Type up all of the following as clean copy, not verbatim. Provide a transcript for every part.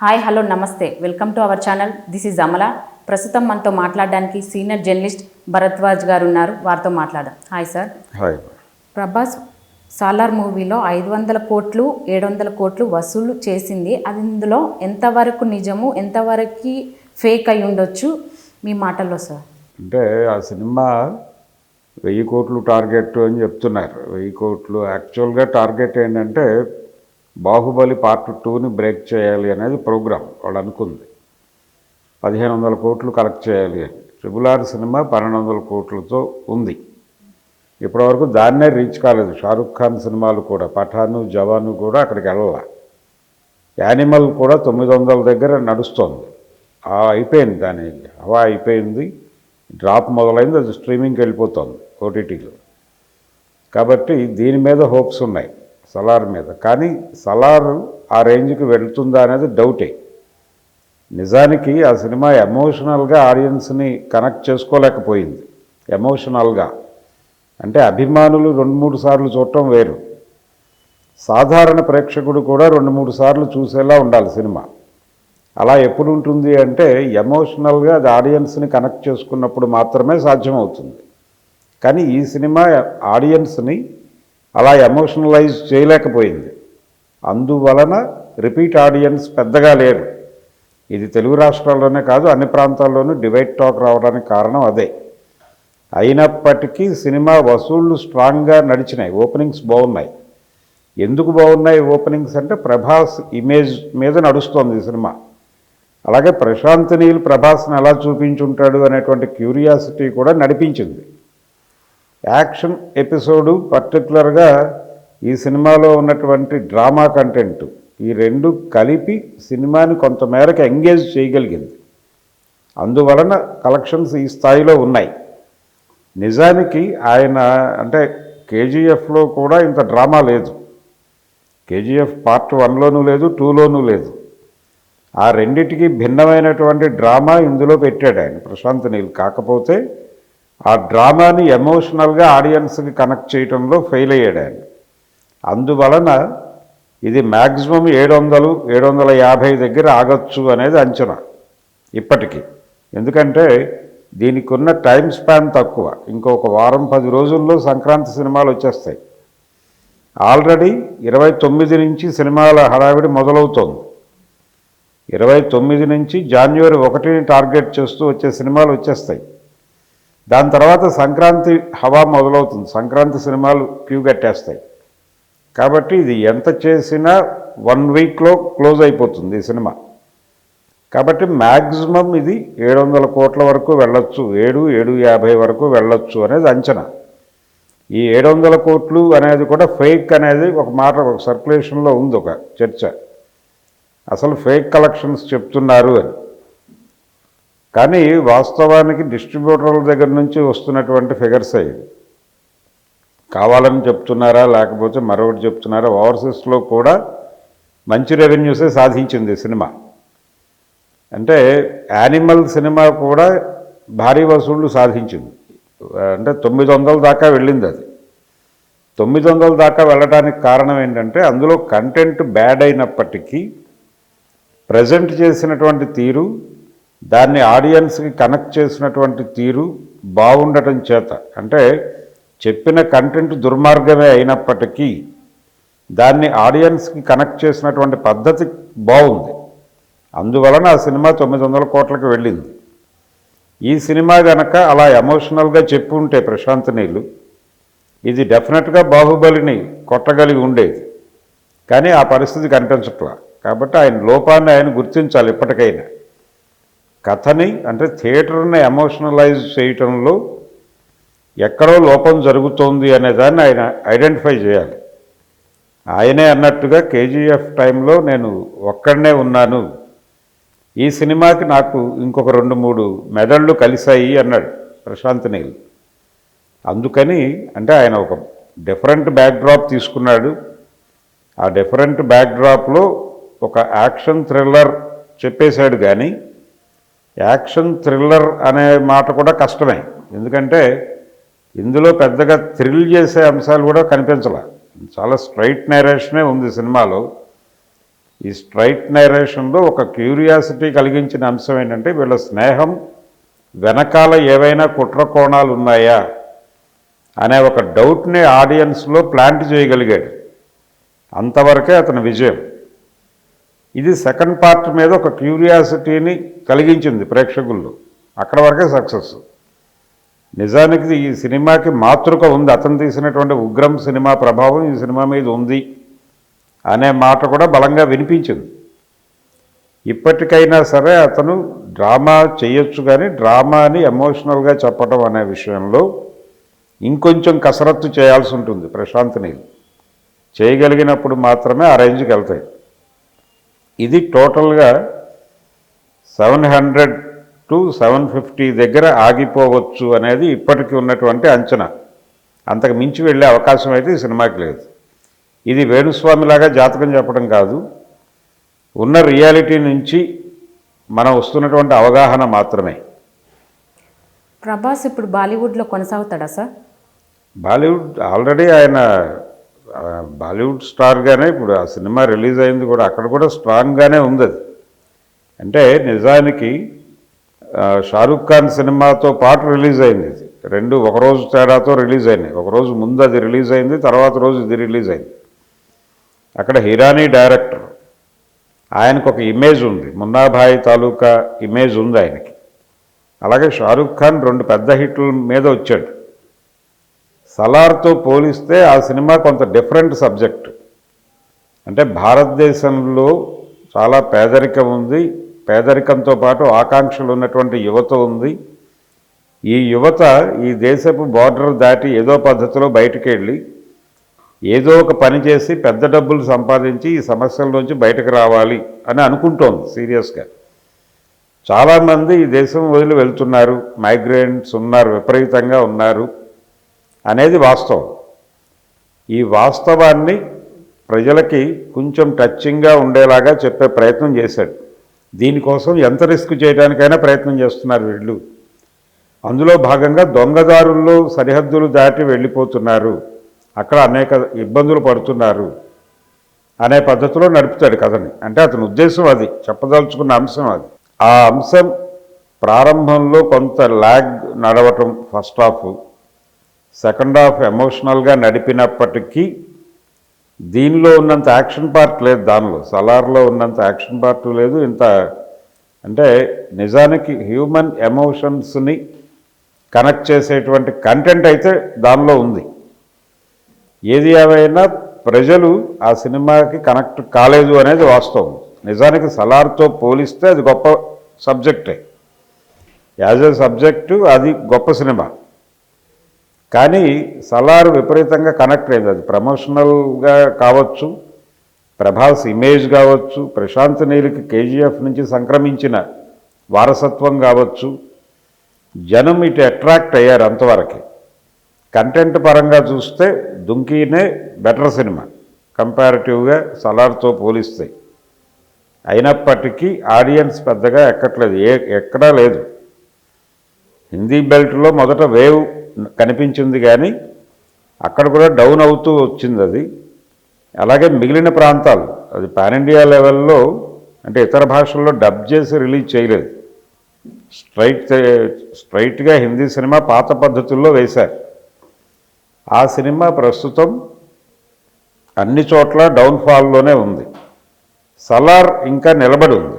Hi hello నమస్తే welcome to our channel. This is Amala. ప్రస్తుతం మనతో మాట్లాడడానికి సీనియర్ జర్నలిస్ట్ భరద్వాజ్ గారు ఉన్నారు. వారితో మాట్లాడదాం. Hi sir. Hi. Prabhas Salaar మూవీలో 500 కోట్లు 700 కోట్లు వసూలు చేసింది. అది ఇందులో ఎంతవరకు నిజము, ఎంతవరకు ఫేక్ అయి ఉండొచ్చు మీ మాటల్లో సార్? అంటే ఆ సినిమా 1000 కోట్లు టార్గెట్ అని చెప్తున్నారు. 1000 కోట్లు యాక్చువల్గా టార్గెట్ ఏంటంటే బాహుబలి పార్ట్ 2ని బ్రేక్ చేయాలి అనేది ప్రోగ్రామ్. వాళ్ళు అనుకుంది 1500 కోట్లు కలెక్ట్ చేయాలి అని. RRR సినిమా 1200 కోట్లతో ఉంది. ఇప్పటివరకు దాన్నే రీచ్ కాలేదు. షారుఖ్ ఖాన్ సినిమాలు కూడా పఠాను, జవాను కూడా అక్కడికి వెళ్ళాల. యానిమల్ కూడా 900 దగ్గర నడుస్తోంది. అయిపోయింది, దాని హవా అయిపోయింది, డ్రాప్ మొదలైంది, అది స్ట్రీమింగ్కి వెళ్ళిపోతుంది ఓటీటీలో. కాబట్టి దీని మీద హోప్స్ ఉన్నాయి సలార్ మీద. కానీ సలార్ ఆ రేంజ్కి వెళుతుందా అనేది డౌటే. నిజానికి ఆ సినిమా ఎమోషనల్గా ఆడియన్స్ని కనెక్ట్ చేసుకోలేకపోయింది. ఎమోషనల్గా అంటే అభిమానులు 2-3 సార్లు చూడటం వేరు, సాధారణ ప్రేక్షకుడు కూడా 2-3 సార్లు చూసేలా ఉండాలి సినిమా. అలా ఎప్పుడు ఉంటుంది అంటే ఎమోషనల్గా అది ఆడియన్స్ని కనెక్ట్ చేసుకున్నప్పుడు మాత్రమే సాధ్యమవుతుంది. కానీ ఈ సినిమా ఆడియన్స్ని అలా ఎమోషనలైజ్ చేయలేకపోయింది. అందువలన రిపీట్ ఆడియన్స్ పెద్దగా లేరు. ఇది తెలుగు రాష్ట్రాల్లోనే కాదు, అన్ని ప్రాంతాల్లోనూ డివైడ్ టాక్ రావడానికి కారణం అదే. అయినప్పటికీ సినిమా వసూళ్ళు స్ట్రాంగ్గా నడిచినాయి. ఓపెనింగ్స్ బాగున్నాయి. ఎందుకు బాగున్నాయి ఓపెనింగ్స్ అంటే ప్రభాస్ ఇమేజ్ మీద నడుస్తోంది ఈ సినిమా. అలాగే ప్రశాంత్ నీల్ ప్రభాస్ని ఎలా చూపించుంటాడు అనేటువంటి క్యూరియాసిటీ కూడా నడిపించింది. యాక్షన్ ఎపిసోడు పర్టికులర్గా ఈ సినిమాలో ఉన్నటువంటి డ్రామా కంటెంట్, ఈ రెండు కలిపి సినిమాని కొంతమేరకు ఎంగేజ్ చేయగలిగింది. అందువలన కలెక్షన్స్ ఈ స్థాయిలో ఉన్నాయి. నిజానికి ఆయన అంటే కేజీఎఫ్లో కూడా ఇంత డ్రామా లేదు. కేజీఎఫ్ పార్ట్ 1లోనూ లేదు, 2లోనూ లేదు. ఆ రెండిటికి భిన్నమైనటువంటి డ్రామా ఇందులో పెట్టాడు ఆయన ప్రశాంత్ నీల్. కాకపోతే ఆ డ్రామాని ఎమోషనల్గా ఆడియన్స్కి కనెక్ట్ చేయడంలో ఫెయిల్ అయ్యాడు ఆయన. అందువలన ఇది మ్యాక్సిమం 700-750 దగ్గర ఆగచ్చు అనేది అంచనా ఇప్పటికీ. ఎందుకంటే దీనికి ఉన్న టైం స్పాన్ తక్కువ. ఇంకొక వారం 10 రోజుల్లో సంక్రాంతి సినిమాలు వచ్చేస్తాయి. ఆల్రెడీ 29 నుంచి సినిమాల హడావిడి మొదలవుతోంది. 29 నుంచి జనవరి 1ని టార్గెట్ చేస్తూ వచ్చే సినిమాలు వచ్చేస్తాయి. దాని తర్వాత సంక్రాంతి హవా మొదలవుతుంది. సంక్రాంతి సినిమాలు క్యూ కట్టేస్తాయి. కాబట్టి ఇది ఎంత చేసినా 1 వీక్లో క్లోజ్ అయిపోతుంది ఈ సినిమా. కాబట్టి మ్యాక్సిమం ఇది 700 కోట్ల వరకు వెళ్ళొచ్చు, 750 వరకు వెళ్ళొచ్చు అనేది అంచనా. ఈ 700 కోట్లు అనేది కూడా ఫేక్ అనేది ఒక మాట ఒక సర్క్యులేషన్లో ఉంది, ఒక చర్చ. అసలు ఫేక్ కలెక్షన్స్ చెప్తున్నారు అని. కానీ వాస్తవానికి డిస్ట్రిబ్యూటర్ల దగ్గర నుంచి వస్తున్నటువంటి ఫిగర్స్ అయ్యి కావాలని చెప్తున్నారా లేకపోతే మరొకటి చెప్తున్నారా, ఓవర్సీస్లో కూడా మంచి రెవెన్యూసే సాధించింది సినిమా. అంటే యానిమల్ సినిమా కూడా భారీ వసూళ్లు సాధించింది. అంటే 900 దాకా వెళ్ళింది. అది 900 దాకా వెళ్ళడానికి కారణం ఏంటంటే అందులో కంటెంట్ బ్యాడ్ అయినప్పటికీ ప్రజెంట్ చేసినటువంటి తీరు, దాన్ని ఆడియన్స్కి కనెక్ట్ చేసినటువంటి తీరు బాగుండటం చేత, అంటే చెప్పిన కంటెంట్ దుర్మార్గమే అయినప్పటికీ దాన్ని ఆడియన్స్కి కనెక్ట్ చేసినటువంటి పద్ధతి బాగుంది. అందువలన ఆ సినిమా 900 కోట్లకు వెళ్ళింది. ఈ సినిమా కనుక అలా ఎమోషనల్గా చెప్పి ఉంటే ప్రశాంత్ నీల్, ఇది డెఫినెట్గా బాహుబలిని కొట్టగలిగి ఉండేది. కానీ ఆ పరిస్థితి కనిపించట్లా. కాబట్టి ఆయన లోపాన్ని ఆయన గుర్తించాలి. ఇప్పటికైనా కథని అంటే థియేటర్ని ఎమోషనలైజ్ చేయటంలో ఎక్కడో లోపం జరుగుతోంది అనేదాన్ని ఆయన ఐడెంటిఫై చేయాలి. ఆయనే అన్నట్టుగా కేజీఎఫ్ టైంలో నేను ఒక్కడనే ఉన్నాను, ఈ సినిమాకి నాకు ఇంకొక 2-3 మెదళ్ళు కలిశాయి అన్నాడు ప్రశాంత్ నీల్. అందుకని అంటే ఆయన ఒక డిఫరెంట్ బ్యాక్డ్రాప్ తీసుకున్నాడు. ఆ డిఫరెంట్ బ్యాక్డ్రాప్లో ఒక యాక్షన్ థ్రిల్లర్ చెప్పేశాడు. కానీ యాక్షన్ థ్రిల్లర్ అనే మాట కూడా కష్టమే. ఎందుకంటే ఇందులో పెద్దగా థ్రిల్ చేసే అంశాలు కూడా కనిపించాల. చాలా స్ట్రైట్ నేరేషనే ఉంది సినిమాలో. ఈ స్ట్రైట్ నరేషన్లో ఒక క్యూరియాసిటీ కలిగించిన అంశం ఏంటంటే వీళ్ళ స్నేహం వెనకాల ఏవైనా కుట్ర కోణాలు ఉన్నాయా అనే ఒక డౌట్ని ఆడియన్స్లో ప్లాంట్ చేయగలిగాడు. అంతవరకే అతని విజయం. ఇది సెకండ్ పార్ట్ మీద ఒక క్యూరియాసిటీని కలిగించింది ప్రేక్షకుల్లో, అక్కడ వరకే సక్సెస్. నిజానికి ఈ సినిమాకి మాతృక ఉంది, అతను తీసినటువంటి ఉగ్రం సినిమా ప్రభావం ఈ సినిమా మీద ఉంది అనే మాట కూడా బలంగా వినిపించింది. ఇప్పటికైనా సరే అతను డ్రామా చేయొచ్చు, కానీ డ్రామాని ఎమోషనల్గా చెప్పడం అనే విషయంలో ఇంకొంచెం కసరత్తు చేయాల్సి ఉంటుంది. ప్రశాంత్ నీల్ చేయగలిగినప్పుడు మాత్రమే ఆ రేంజ్కి వెళ్తాయి. ఇది టోటల్గా 700 to 750 దగ్గర ఆగిపోవచ్చు అనేది ఇప్పటికీ ఉన్నటువంటి అంచనా. అంతకు మించి వెళ్ళే అవకాశం అయితే ఈ సినిమాకి లేదు. ఇది వేణుస్వామిలాగా జాతకం చెప్పడం కాదు, ఉన్న రియాలిటీ నుంచి మనం వస్తున్నటువంటి అవగాహన మాత్రమే. ప్రభాస్ ఇప్పుడు బాలీవుడ్లో కొనసాగుతాడా సార్? బాలీవుడ్ ఆల్రెడీ ఆయన బాలీవుడ్ స్టార్గానే ఇప్పుడు ఆ సినిమా రిలీజ్ అయింది కూడా, అక్కడ కూడా స్ట్రాంగ్గానే ఉంది అది. అంటే నిజానికి షారూఖ్ ఖాన్ సినిమాతో పాటు రిలీజ్ అయింది ఇది. రెండు ఒకరోజు తేడాతో రిలీజ్ అయినాయి. ఒకరోజు ముందు అది రిలీజ్ అయింది, తర్వాత రోజు ఇది రిలీజ్ అయింది. అక్కడ హిరానీ డైరెక్టర్, ఆయనకు ఒక ఇమేజ్ ఉంది, మున్నాభాయ్ తాలూకా ఇమేజ్ ఉంది ఆయనకి. అలాగే షారూఖ్ ఖాన్ 2 పెద్ద హిట్ల మీద వచ్చాడు. సలార్తో పోలిస్తే ఆ సినిమా కొంత డిఫరెంట్ సబ్జెక్ట్. అంటే భారతదేశంలో చాలా పేదరికం ఉంది, పేదరికంతో పాటు ఆకాంక్షలు ఉన్నటువంటి యువత ఉంది. ఈ యువత ఈ దేశపు బార్డర్ దాటి ఏదో పద్ధతిలో బయటికి వెళ్ళి ఏదో ఒక పని చేసి పెద్ద డబ్బులు సంపాదించి ఈ సమస్యల నుంచి బయటకు రావాలి అని అనుకుంటోంది సీరియస్గా. చాలామంది ఈ దేశం వదిలి వెళ్తున్నారు, మైగ్రెంట్స్ ఉన్నారు, విపరీతంగా ఉన్నారు అనేది వాస్తవం. ఈ వాస్తవాన్ని ప్రజలకి కొంచెం టచ్చింగ్గా ఉండేలాగా చెప్పే ప్రయత్నం చేశాడు. దీనికోసం ఎంత రిస్క్ చేయడానికైనా ప్రయత్నం చేస్తున్నారు వీళ్ళు. అందులో భాగంగా దొంగదారుల్లో సరిహద్దులు దాటి వెళ్ళిపోతున్నారు, అక్కడ అనేక ఇబ్బందులు పడుతున్నారు అనే పద్ధతిలో నడుపుతాడు కథని. అంటే అతని ఉద్దేశం అది, చెప్పదలుచుకున్న అంశం అది. ఆ అంశం ప్రారంభంలో కొంత ల్యాగ్ నడవటం ఫస్ట్ హాఫ్, సెకండ్ హాఫ్ ఎమోషనల్గా నడిపినప్పటికీ దీనిలో ఉన్నంత యాక్షన్ పార్ట్ లేదు, దానిలో సలార్లో ఉన్నంత యాక్షన్ పార్ట్ లేదు. ఇంత అంటే నిజానికి హ్యూమన్ ఎమోషన్స్ని కనెక్ట్ చేసేటువంటి కంటెంట్ అయితే దానిలో ఉంది. ఏది ఏమైనా ప్రజలు ఆ సినిమాకి కనెక్ట్ కాలేదు అనేది వాస్తవం. నిజానికి సలార్తో పోలిస్తే అది గొప్ప సబ్జెక్టే, యాజ్ ఏ సబ్జెక్టు అది గొప్ప సినిమా. కానీ సలార్ విపరీతంగా కనెక్ట్ అయింది. అది ప్రమోషనల్గా కావచ్చు, ప్రభాస్ ఇమేజ్ కావచ్చు, ప్రశాంత్ నీల్కి కేజీఎఫ్ నుంచి సంక్రమించిన వారసత్వం కావచ్చు, జనం ఇటు అట్రాక్ట్ అయ్యారు అంతవరకు. కంటెంట్ పరంగా చూస్తే దుంకీనే బెటర్ సినిమా కంపారిటివ్గా సలార్తో పోలిస్తే. అయినప్పటికీ ఆడియన్స్ పెద్దగా ఎక్కట్లేదు, ఎక్కడా లేదు. హిందీ బెల్ట్లో మొదట వేవ్ కనిపించింది, కానీ అక్కడ కూడా డౌన్ అవుతూ వచ్చింది అది. అలాగే మిగిలిన ప్రాంతాలు అది పాన్ ఇండియా లెవెల్లో అంటే ఇతర భాషల్లో డబ్ చేసి రిలీజ్ చేయలేదు. స్ట్రైట్గా హిందీ సినిమా పాత పద్ధతుల్లో వేశారు. ఆ సినిమా ప్రస్తుతం అన్ని చోట్ల డౌన్ఫాల్లోనే ఉంది. సలార్ ఇంకా నిలబడి ఉంది.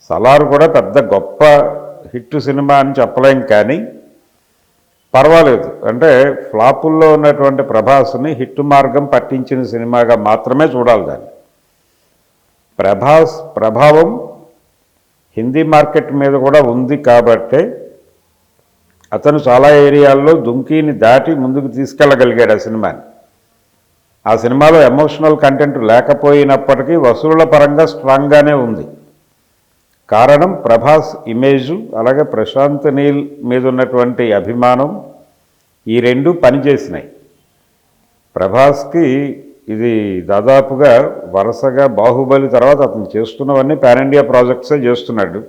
సలార్ కూడా పెద్ద గొప్ప హిట్ సినిమా అని చెప్పలేం, కానీ పర్వాలేదు. అంటే ఫ్లాపుల్లో ఉన్నటువంటి ప్రభాస్ని హిట్ మార్గం పట్టించిన సినిమాగా మాత్రమే చూడాలి దాన్ని. ప్రభాస్ ప్రభావం హిందీ మార్కెట్ మీద కూడా ఉంది కాబట్టే అతను చాలా ఏరియాల్లో దుంకీని దాటి ముందుకు తీసుకెళ్ళగలిగాడు ఆ సినిమాని. ఆ సినిమాలో ఎమోషనల్ కంటెంట్ లేకపోయినప్పటికీ వసూళ్ల పరంగా స్ట్రాంగ్గానే ఉంది. కారణం ప్రభాస్ ఇమేజు, అలాగే ప్రశాంత్ నీల్ మీద ఉన్నటువంటి అభిమానం, ఈ రెండు పనిచేసినాయి. ప్రభాస్కి ఇది దాదాపుగా వరుసగా బాహుబలి తర్వాత అతను చేస్తున్నవన్నీ పాన్ ఇండియా ప్రాజెక్ట్సే చేస్తున్నాడు.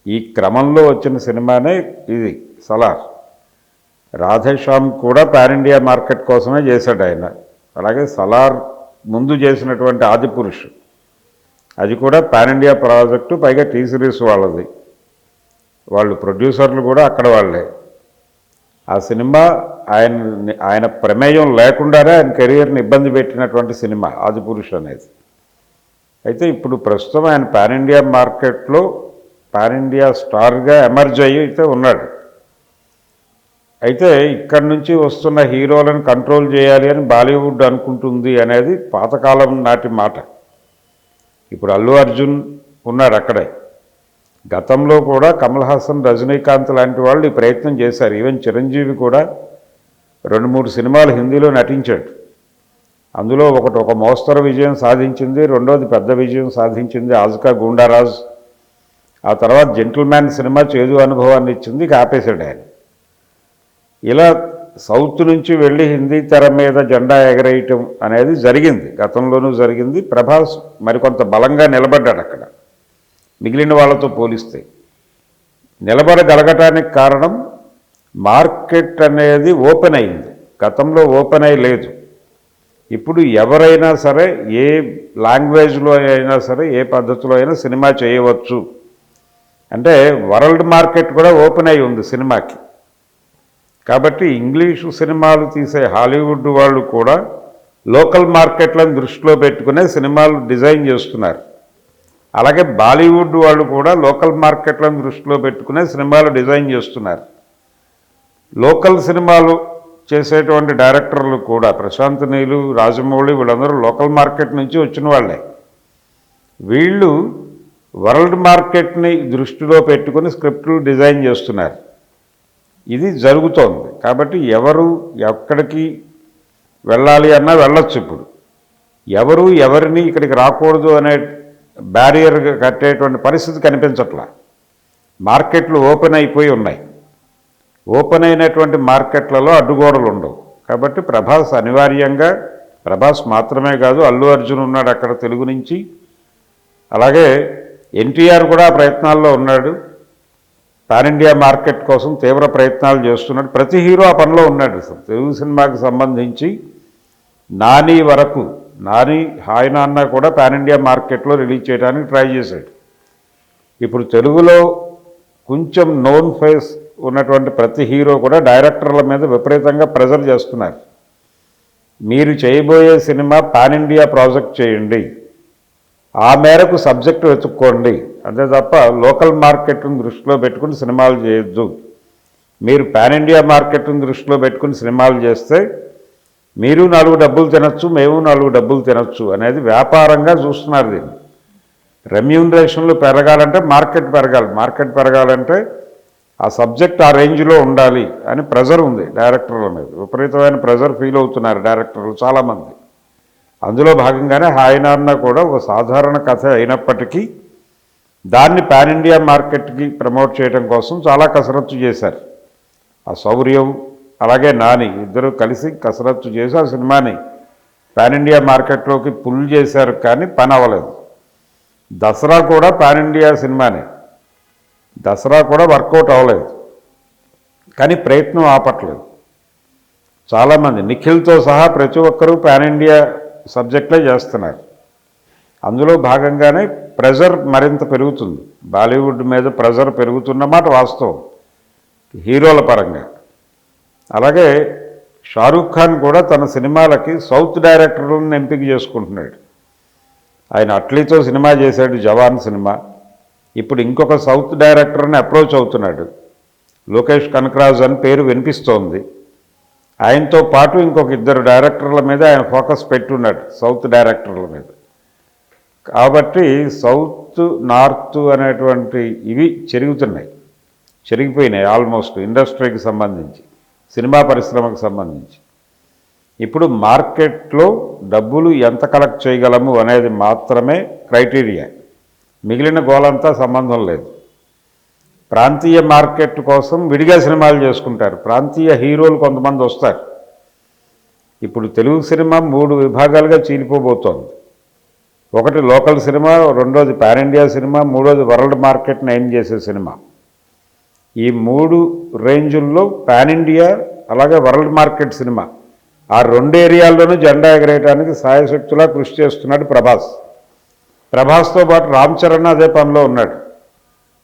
ఈ క్రమంలో వచ్చిన సినిమానే ఇది సలార్. రాధేశ్యామ్ కూడా పాన్ ఇండియా మార్కెట్ కోసమే చేశాడు ఆయన. అలాగే సలార్ ముందు చేసినటువంటి ఆదిపురుష్ అది కూడా పాన్ ఇండియా ప్రాజెక్టు, పైగా టీ సిరీస్ వాళ్ళది, వాళ్ళు ప్రొడ్యూసర్లు కూడా అక్కడ వాళ్ళే. ఆ సినిమా ఆయన ప్రమేయం లేకుండానే ఆయన కెరియర్ని ఇబ్బంది పెట్టినటువంటి సినిమా ఆదిపురుష్ అనేది. అయితే ఇప్పుడు ప్రస్తుతం ఆయన పాన్ ఇండియా మార్కెట్లో పాన్ ఇండియా స్టార్గా ఎమర్జ్ అయ్యి అయితే ఉన్నాడు. అయితే ఇక్కడి నుంచి వస్తున్న హీరోలను కంట్రోల్ చేయాలి అని బాలీవుడ్ అనుకుంటుంది అనేది పాతకాలం నాటి మాట. ఇప్పుడు అల్లు అర్జున్ ఉన్నాడు అక్కడే. గతంలో కూడా కమల్ హాసన్, రజనీకాంత్ లాంటి వాళ్ళు ఈ ప్రయత్నం చేశారు. ఈవెన్ చిరంజీవి కూడా 2-3 సినిమాలు హిందీలో నటించాడు. అందులో ఒక మోస్తరు విజయం సాధించింది, రెండోది పెద్ద విజయం సాధించింది ఆజ్కా గూండారాజ్. ఆ తర్వాత జెంటిల్మ్యాన్ సినిమా చేదు అనుభవాన్ని ఇచ్చింది, ఇక ఆపేశాడు ఆయన. ఇలా సౌత్ నుంచి వెళ్ళి హిందీ తెర మీద జెండా ఎగరేయటం అనేది జరిగింది, గతంలోనూ జరిగింది. ప్రభాస్ మరికొంత బలంగా నిలబడ్డాడు అక్కడ మిగిలిన వాళ్ళతో పోలిస్తే. నిలబడగలగటానికి కారణం మార్కెట్ అనేది ఓపెన్ అయింది. గతంలో ఓపెన్ అయి లేదు. ఇప్పుడు ఎవరైనా సరే ఏ లాంగ్వేజ్లో అయినా సరే ఏ పద్ధతిలో అయినా సినిమా చేయవచ్చు. అంటే వరల్డ్ మార్కెట్ కూడా ఓపెన్ అయి ఉంది సినిమాకి. కాబట్టి ఇంగ్లీషు సినిమాలు తీసే హాలీవుడ్ వాళ్ళు కూడా లోకల్ మార్కెట్లను దృష్టిలో పెట్టుకునే సినిమాలు డిజైన్ చేస్తున్నారు. అలాగే బాలీవుడ్ వాళ్ళు కూడా లోకల్ మార్కెట్లను దృష్టిలో పెట్టుకునే సినిమాలు డిజైన్ చేస్తున్నారు. లోకల్ సినిమాలు చేసేటువంటి డైరెక్టర్లు కూడా ప్రశాంత్ నీలు, రాజమౌళి వీళ్ళందరూ లోకల్ మార్కెట్ నుంచి వచ్చిన వాళ్ళే. వీళ్ళు వరల్డ్ మార్కెట్ని దృష్టిలో పెట్టుకుని స్క్రిప్టులు డిజైన్ చేస్తున్నారు. ఇది జరుగుతోంది. కాబట్టి ఎవరు ఎక్కడికి వెళ్ళాలి అన్నా వెళ్ళొచ్చు. ఇప్పుడు ఎవరు ఎవరిని ఇక్కడికి రాకూడదు అనే బ్యారియర్ కట్టేటువంటి పరిస్థితి కనిపించట్లా. మార్కెట్లు ఓపెన్ అయిపోయి ఉన్నాయి. ఓపెన్ అయినటువంటి మార్కెట్లలో అడ్డుగోడలు ఉండవు. కాబట్టి ప్రభాస్ అనివార్యంగా, ప్రభాస్ మాత్రమే కాదు, అల్లు అర్జున్ ఉన్నాడు అక్కడ తెలుగు నుంచి, అలాగే ఎన్టీఆర్ కూడా ప్రయత్నాల్లో ఉన్నాడు. పాన్ ఇండియా మార్కెట్ కోసం తీవ్ర ప్రయత్నాలు చేస్తున్నాడు. ప్రతి హీరో ఆ పనిలో ఉన్నాడు. తెలుగు సినిమాకి సంబంధించి నాని వరకు, నాని హాయ్ నాన్న కూడా పాన్ ఇండియా మార్కెట్లో రిలీజ్ చేయడానికి ట్రై చేశాడు. ఇప్పుడు తెలుగులో కొంచెం నోన్ ఫేస్ ఉన్నటువంటి ప్రతి హీరో కూడా డైరెక్టర్ల మీద విపరీతంగా ప్రెజర్ చేస్తున్నారు. మీరు చేయబోయే సినిమా పాన్ ఇండియా ప్రాజెక్ట్ చేయండి, ఆ మేరకు సబ్జెక్టు వెతుక్కోండి, అంతే తప్ప లోకల్ మార్కెట్ను దృష్టిలో పెట్టుకుని సినిమాలు చేయొద్దు. మీరు పాన్ ఇండియా మార్కెట్ను దృష్టిలో పెట్టుకుని సినిమాలు చేస్తే మీరు 4 డబ్బులు తినచ్చు, మేము 4 డబ్బులు తినచ్చు అనేది వ్యాపారంగా చూస్తున్నారు. దీన్ని రెమ్యూనరేషన్లు పెరగాలంటే మార్కెట్ పెరగాలి, మార్కెట్ పెరగాలంటే ఆ సబ్జెక్ట్ ఆ రేంజ్లో ఉండాలి అని ప్రెజర్ ఉంది డైరెక్టర్ల మీద. విపరీతమైన ప్రెజర్ ఫీల్ అవుతున్నారు డైరెక్టర్లు చాలామంది. అందులో భాగంగానే హాయ్ నాన్న కూడా ఒక సాధారణ కథ అయినప్పటికీ దాన్ని పాన్ ఇండియా మార్కెట్కి ప్రమోట్ చేయడం కోసం చాలా కసరత్తు చేశారు. ఆ శౌర్యం అలాగే నాని ఇద్దరు కలిసి కసరత్తు చేసి ఆ సినిమాని పాన్ ఇండియా మార్కెట్లోకి పుల్ చేశారు, కానీ పని అవ్వలేదు. దసరా కూడా పాన్ ఇండియా సినిమానే, దసరా కూడా వర్కౌట్ అవ్వలేదు, కానీ ప్రయత్నం ఆపట్లేదు. చాలామంది నిఖిల్తో సహా ప్రతి ఒక్కరూ పాన్ ఇండియా సబ్జెక్టులే చేస్తున్నారు. అందులో భాగంగానే ప్రెజర్ మరింత పెరుగుతుంది. బాలీవుడ్ మీద ప్రెజర్ పెరుగుతున్నమాట వాస్తవం హీరోల పరంగా. అలాగే షారూఖ్ ఖాన్ కూడా తన సినిమాలకి సౌత్ డైరెక్టర్లను ఎంపిక చేసుకుంటున్నాడు. ఆయన అట్లీతో సినిమా చేశాడు, జవాన్ సినిమా. ఇప్పుడు ఇంకొక సౌత్ డైరెక్టర్ని అప్రోచ్ అవుతున్నాడు, లోకేష్ కనకరాజ్ అని పేరు వినిపిస్తోంది. ఆయనతో పాటు ఇంకొక 2 డైరెక్టర్ల మీద ఆయన ఫోకస్ పెట్టున్నాడు, సౌత్ డైరెక్టర్ల మీద. కాబట్టి సౌత్ నార్త్ అనేటువంటి ఇవి చెరిగిపోయినాయి ఆల్మోస్ట్ ఇండస్ట్రీకి సంబంధించి, సినిమా పరిశ్రమకు సంబంధించి. ఇప్పుడు మార్కెట్లో డబ్బులు ఎంత కలెక్ట్ చేయగలము అనేది మాత్రమే క్రైటీరియా. మిగిలిన గోలంతా సంబంధం లేదు. ప్రాంతీయ మార్కెట్ కోసం విడిగా సినిమాలు చేసుకుంటారు. ప్రాంతీయ హీరోలు కొంతమంది వస్తారు. ఇప్పుడు తెలుగు సినిమా 3 విభాగాలుగా చీలిపోబోతోంది. ఒకటి లోకల్ సినిమా, రెండోది పాన్ ఇండియా సినిమా, మూడోది వరల్డ్ మార్కెట్ని ఎయిమ్ చేసే సినిమా. ఈ 3 రేంజుల్లో పాన్ ఇండియా అలాగే వరల్డ్ మార్కెట్ సినిమా ఆ 2 ఏరియాల్లోనూ జెండా ఎగరేయడానికి సాయశక్తులా కృషి చేస్తున్నాడు ప్రభాస్. ప్రభాస్తో పాటు రామ్ చరణ్ అదే పనిలో ఉన్నాడు,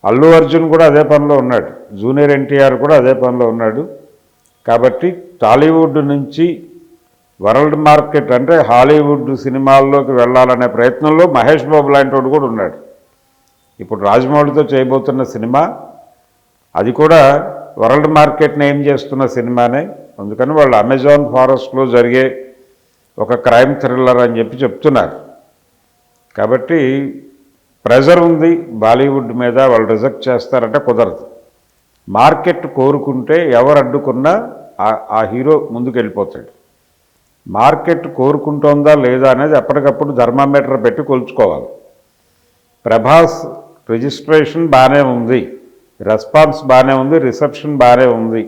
అల్లు అర్జున్ కూడా అదే పనిలో ఉన్నాడు, జూనియర్ ఎన్టీఆర్ కూడా అదే పనిలో ఉన్నాడు. కాబట్టి టాలీవుడ్ నుంచి వరల్డ్ మార్కెట్ అంటే హాలీవుడ్ సినిమాల్లోకి వెళ్ళాలనే ప్రయత్నంలో మహేష్ బాబు లాంటి వాడు కూడా ఉన్నాడు. ఇప్పుడు రాజమౌళితో చేయబోతున్న సినిమా అది కూడా వరల్డ్ మార్కెట్ని ఏం చేస్తున్న సినిమానే. అందుకని వాళ్ళు అమెజాన్ ఫారెస్ట్లో జరిగే ఒక క్రైమ్ థ్రిల్లర్ అని చెప్తున్నారు. కాబట్టి ప్రెజర్ ఉంది బాలీవుడ్ మీద, వాళ్ళు రిజెక్ట్ చేస్తారంటే కుదరదు. మార్కెట్ కోరుకుంటే ఎవరు అడ్డుకున్నా ఆ హీరో ముందుకు వెళ్ళిపోతాడు. మార్కెట్ కోరుకుంటోందా లేదా అనేది ఎప్పటికప్పుడు థర్మామీటర్ పెట్టి కొలుచుకోవాలి. ప్రభాస్ రిజిస్ట్రేషన్ బాగానే ఉంది, రెస్పాన్స్ బాగానే ఉంది, రిసెప్షన్ బాగానే ఉంది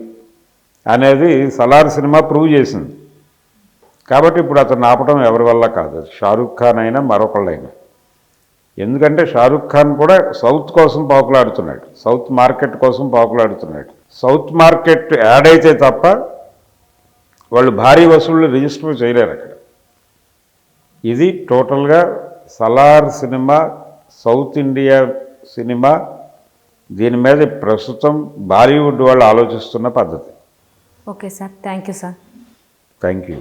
అనేది సలార్ సినిమా ప్రూవ్ చేసింది. కాబట్టి ఇప్పుడు అతను ఆపడం ఎవరి వల్ల కాదు, షారూఖ్ ఖాన్ అయినా మరొకళ్ళైనా. ఎందుకంటే షారూఖ్ ఖాన్ కూడా సౌత్ కోసం పాకులాడుతున్నాడు, సౌత్ మార్కెట్ కోసం పాకులాడుతున్నాడు. సౌత్ మార్కెట్ యాడ్ అయితే తప్ప వాళ్ళు భారీ వసూళ్ళు రిజిస్టర్ చేయలేరు అక్కడ. ఇది టోటల్గా Salaar cinema, south India cinema, దీని మీద ప్రస్తుతం బాలీవుడ్ వాళ్ళు ఆలోచిస్తున్న పద్ధతి. Okay sir, thank you sir. Thank you.